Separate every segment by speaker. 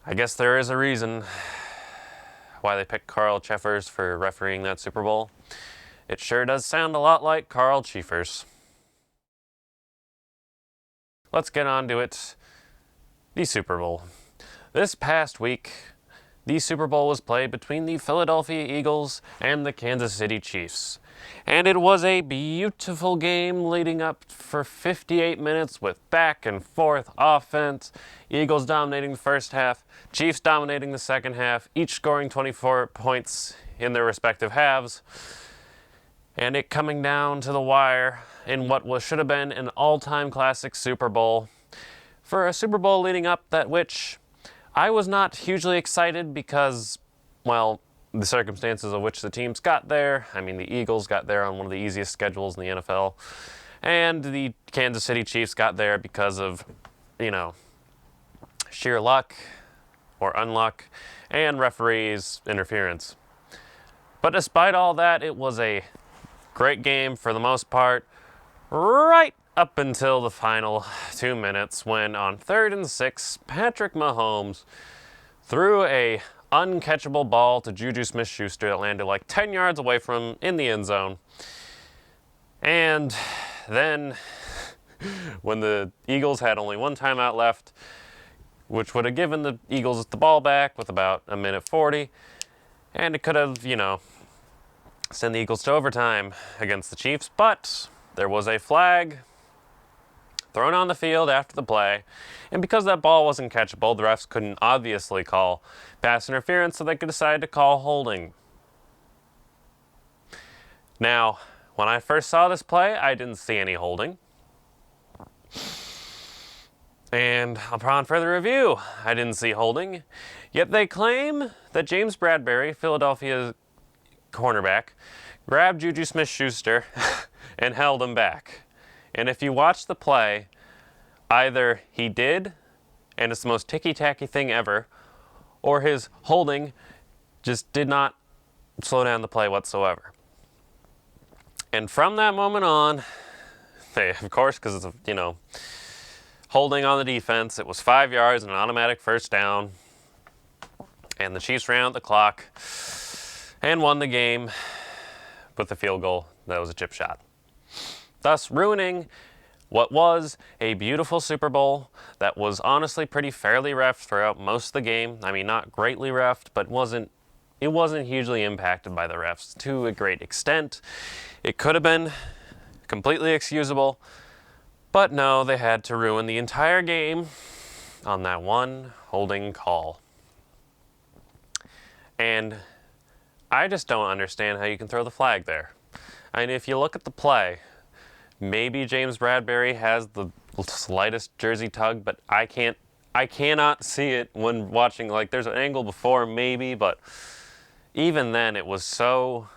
Speaker 1: I guess there is a reason why they picked Carl Cheffers for refereeing that Super Bowl. It sure does sound a lot like Carl Chiefers. Let's get on to it. The Super Bowl. This past week, the Super Bowl was played between the Philadelphia Eagles and the Kansas City Chiefs. And it was a beautiful game leading up for 58 minutes with back and forth offense. Eagles dominating the first half, Chiefs dominating the second half, each scoring 24 points in their respective halves. And it coming down to the wire in what should have been an all-time classic Super Bowl. For a Super Bowl leading up that which I was not hugely excited because, well, the circumstances of which the teams got there. I mean, the Eagles got there on one of the easiest schedules in the NFL. And the Kansas City Chiefs got there because of, sheer luck or unluck and referees' interference. But despite all that, it was a great game for the most part, right up until the final 2 minutes when on 3rd and 6, Patrick Mahomes threw a uncatchable ball to Juju Smith-Schuster that landed like 10 yards away from him in the end zone. And then when the Eagles had only one timeout left, which would have given the Eagles the ball back with about a minute 40, and it could have, sent the Eagles to overtime against the Chiefs, but there was a flag thrown on the field after the play, and because that ball wasn't catchable, the refs couldn't obviously call pass interference, so they could decide to call holding. Now, when I first saw this play, I didn't see any holding. And upon further review, I didn't see holding. Yet they claim that James Bradbury, Philadelphia's cornerback, grabbed Juju Smith-Schuster and held him back. And if you watch the play, either he did, and it's the most ticky-tacky thing ever, or his holding just did not slow down the play whatsoever. And from that moment on, they, of course, because it's, holding on the defense, it was 5 yards and an automatic first down. And the Chiefs ran out the clock and won the game with a field goal that was a chip shot, thus ruining what was a beautiful Super Bowl that was honestly pretty fairly reffed throughout most of the game. I mean, not greatly reffed, but it wasn't hugely impacted by the refs to a great extent. It could have been completely excusable, but no, they had to ruin the entire game on that one holding call. And I just don't understand how you can throw the flag there. I mean, if you look at the play, maybe James Bradbury has the slightest jersey tug, but I cannot see it when watching. Like, there's an angle before, maybe, but even then, it was so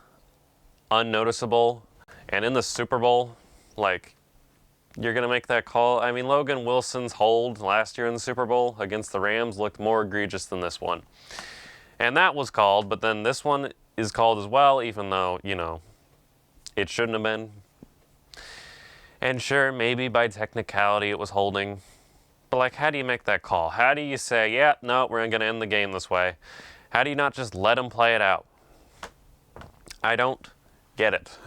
Speaker 1: unnoticeable. And in the Super Bowl, you're going to make that call. I mean, Logan Wilson's hold last year in the Super Bowl against the Rams looked more egregious than this one. And that was called, but then this one is called as well, even though, it shouldn't have been. And sure, maybe by technicality it was holding. But, how do you make that call? How do you say, yeah, no, we're going to end the game this way? How do you not just let them play it out? I don't get it.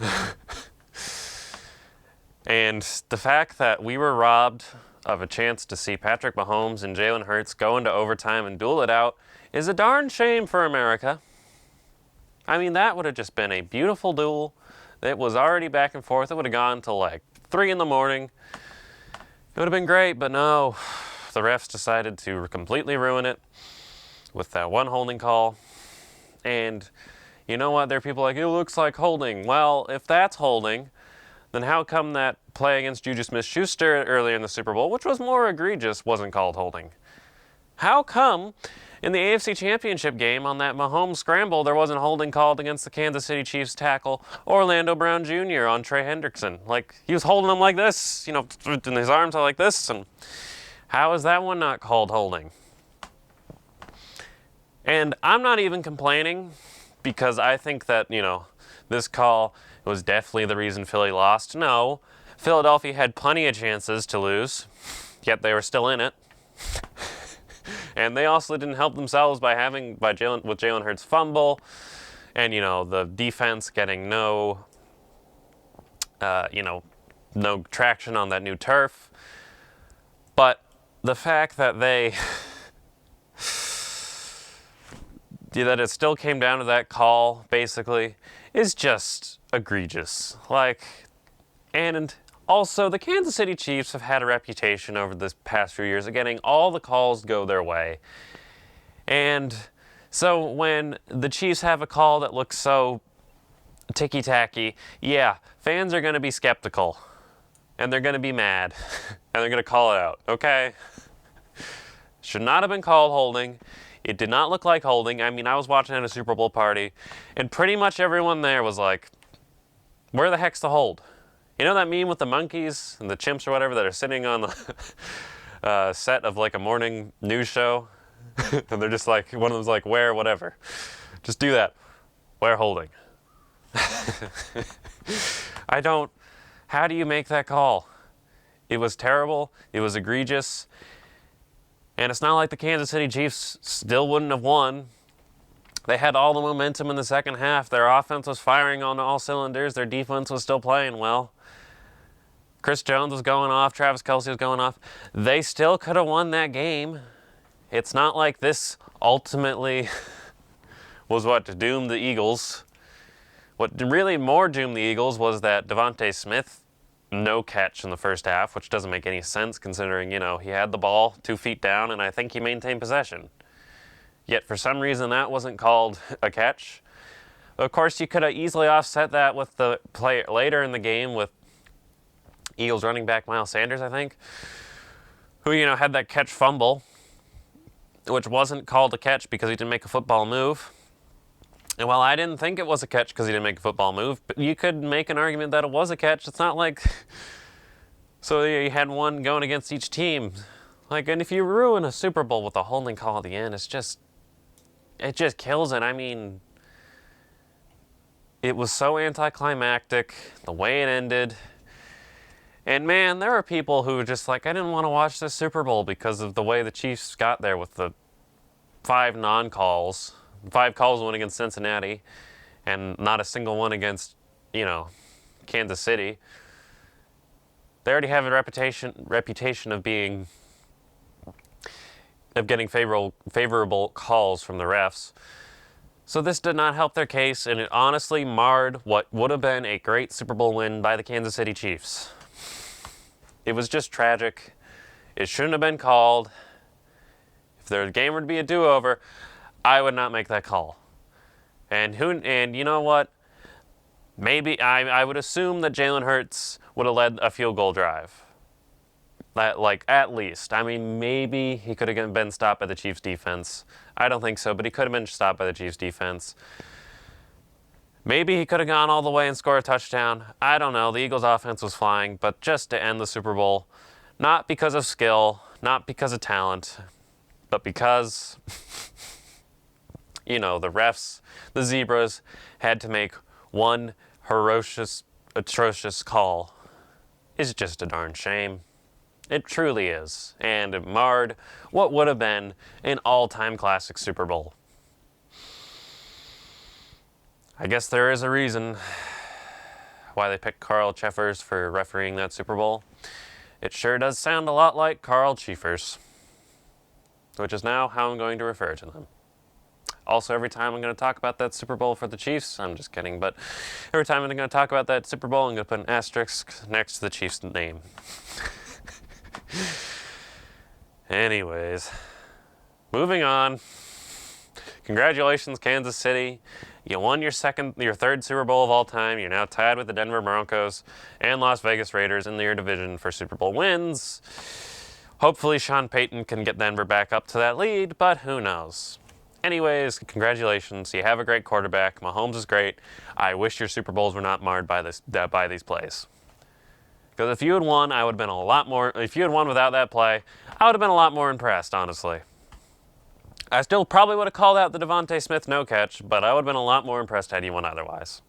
Speaker 1: And the fact that we were robbed of a chance to see Patrick Mahomes and Jalen Hurts go into overtime and duel it out is a darn shame for America. I mean, that would have just been a beautiful duel. It was already back and forth. It would have gone till 3 in the morning. It would have been great, but no. The refs decided to completely ruin it with that one holding call. And you know what? There are people it looks like holding. Well, if that's holding, then how come that play against Juju Smith-Schuster earlier in the Super Bowl, which was more egregious, wasn't called holding? How come in the AFC Championship game on that Mahomes scramble there wasn't holding called against the Kansas City Chiefs tackle Orlando Brown Jr. on Trey Hendrickson? He was holding him like this, and his arms are like this, and how is that one not called holding? And I'm not even complaining because I think that, this call was definitely the reason Philly lost. No, Philadelphia had plenty of chances to lose, yet they were still in it. And they also didn't help themselves with Jalen Hurts' fumble, and the defense getting no traction on that new turf. But the fact that that it still came down to that call, basically, is just egregious. And also, the Kansas City Chiefs have had a reputation over the past few years of getting all the calls go their way. And so when the Chiefs have a call that looks so ticky-tacky, yeah, fans are going to be skeptical. And they're going to be mad. And they're going to call it out. Okay? Should not have been called holding. It did not look like holding. I mean, I was watching at a Super Bowl party, and pretty much everyone there was like, where the heck's the hold? You know that meme with the monkeys and the chimps or whatever that are sitting on the set of like a morning news show? And they're just like, one of them's like, where, whatever. Just do that. Where holding? How do you make that call? It was terrible. It was egregious. And it's not like the Kansas City Chiefs still wouldn't have won. They had all the momentum in the second half. Their offense was firing on all cylinders. Their defense was still playing well. Chris Jones was going off. Travis Kelce was going off. They still could have won that game. It's not like this ultimately was what doomed the Eagles. What really more doomed the Eagles was that Devontae Smith, no catch in the first half, which doesn't make any sense considering, he had the ball 2 feet down, and I think he maintained possession. Yet for some reason that wasn't called a catch. Of course, you could have easily offset that with the play later in the game with Eagles running back Miles Sanders, I think, who, had that catch fumble, which wasn't called a catch because he didn't make a football move. And while I didn't think it was a catch because he didn't make a football move, but you could make an argument that it was a catch. It's not like... So you had one going against each team. And if you ruin a Super Bowl with a holding call at the end, it just kills it. I mean, it was so anticlimactic, the way it ended. And man, there are people who were just like, I didn't want to watch this Super Bowl because of the way the Chiefs got there with the 5 non-calls. 5 calls went against Cincinnati, and not a single one against, Kansas City. They already have a reputation of getting favorable calls from the refs. So this did not help their case, and it honestly marred what would have been a great Super Bowl win by the Kansas City Chiefs. It was just tragic. It shouldn't have been called. If the game were to be a do-over, I would not make that call. And you know what? Maybe I would assume that Jalen Hurts would have led a field goal drive. At least. I mean, maybe he could have been stopped by the Chiefs defense. I don't think so, but he could have been stopped by the Chiefs defense. Maybe he could have gone all the way and scored a touchdown. I don't know. The Eagles offense was flying, but just to end the Super Bowl, not because of skill, not because of talent, but because the refs, the Zebras, had to make one atrocious call. It's just a darn shame. It truly is. And it marred what would have been an all-time classic Super Bowl. I guess there is a reason why they picked Carl Cheffers for refereeing that Super Bowl. It sure does sound a lot like Carl Chiefers, which is now how I'm going to refer to them. Also, every time I'm going to talk about that Super Bowl for the Chiefs, I'm just kidding, but every time I'm going to talk about that Super Bowl, I'm going to put an asterisk next to the Chiefs' name. Anyways, moving on. Congratulations, Kansas City. You won your third Super Bowl of all time. You're now tied with the Denver Broncos and Las Vegas Raiders in your division for Super Bowl wins. Hopefully, Sean Payton can get Denver back up to that lead, but who knows? Anyways, congratulations. You have a great quarterback. Mahomes is great. I wish your Super Bowls were not marred by these plays. Because if you had won, I would have been a lot more. If you had won without that play, I would have been a lot more impressed, honestly. I still probably would have called out the Devontae Smith no catch, but I would have been a lot more impressed had you won otherwise.